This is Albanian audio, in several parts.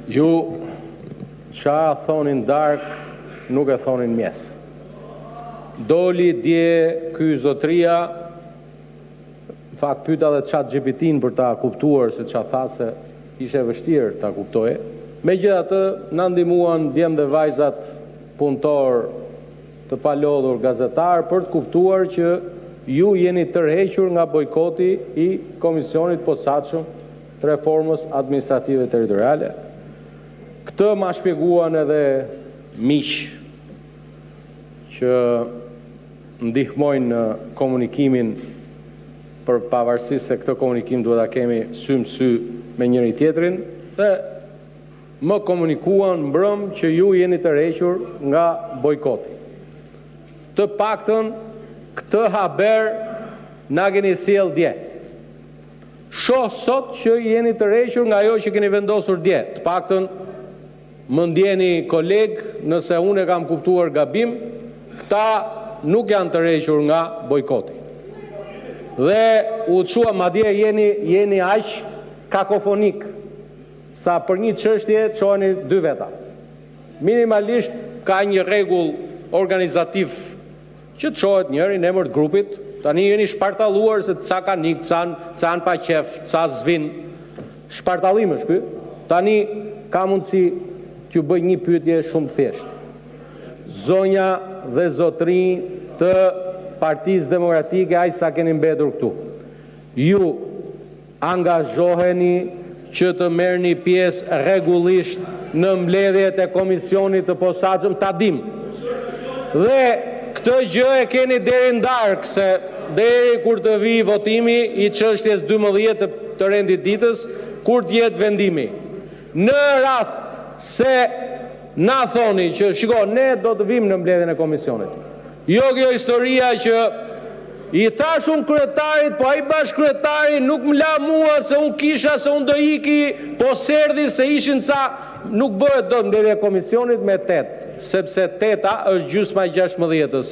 Ju qa thonin dark, nuk e thonin mjes. Doli dje ky zotria, në fakt pyeta dhe ChatGPT-n për ta kuptuar se qa tha se ishe vështirë ta kuptoje. Megjithatë, na ndihmuan djem dhe vajzat punëtor të palodhur gazetar për të kuptuar që ju jeni tërhequr nga bojkoti i Komisionit Posaçëm të Reformës Administrative Territoriale. Këtë ma shpjeguan edhe miq që ndihmojnë në komunikimin, për pavarësisht se këtë komunikim duhet ta kemi sy më sy me njëri tjetrin, dhe më komunikuan mbrëm që ju jeni tërhequr nga bojkoti. Të paktën këtë haber na keni sjell dje. Shoh sot që jeni tërhequr nga ajo që keni vendosur dje. Të paktën më ndjeni koleg nëse unë e kam kuptuar gabim, këta nuk janë tërhequr nga bojkoti. Dhe u çua madje jeni aq kakofonik sa për një çështje çoheni dy veta. Minimalisht ka një rregull organizativ që të çohet njëri në emër të grupit. Tani jeni shpartalluar se ca ka nik, ca pa qef, ca zvin. Shpartallim është ky. Tani ka mundësi t'ju bëj një pyetje shumë të thjeshtë. Zonja dhe zotri të Partisë Demokratike, aq sa keni mbetur këtu, ju angazhoheni që të merrni pjesë rregullisht në mbledhjet e Komisionit të Posaçëm, ta dim. Dhe këtë gjë e keni deri ndarkë, se deri kur të vi votimi i çështjes 12 të rendit ditës, kur të jetë vendimi. Në rast se na thoni që shiko, ne do të vim në mbledhjen e Komisionit. Jo kjo historia që i thash unë kryetarit, po ai bashkryetari nuk më la mua se unë kisha, se unë do iki, po serdhi se ishin ca, nuk bëhet do mbledhja e Komisionit me 8, sepse 8 është gjysma e 16-s.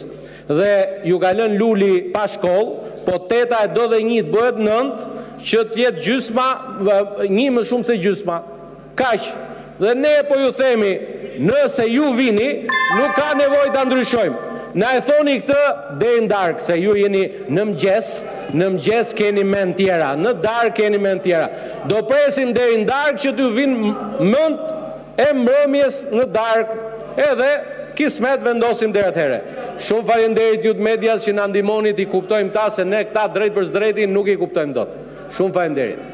Dhe ju ka lënë Luli pa shkollë, po 8 e do dhe 1 bëhet 9, që të jetë gjysma, 1 më shumë se gjysma. Kaq. Dhe ne po ju themi, nëse ju vini, nuk ka nevojë ta ndryshojmë. Na e thoni këtë deri ndarkë, se ju jeni në mëngjes keni mend tjera, në darkë keni mend tjera. Do presim deri ndarkë që t'ju vinë mend e mbrëmjes në darkë, edhe kismet vendosim deri atëherë. Shumë faleminderit ju të medias që na ndihmonit i kuptojmë ta, se ne këta drejt për drejtin nuk i kuptojmë dot. Shumë faleminderit.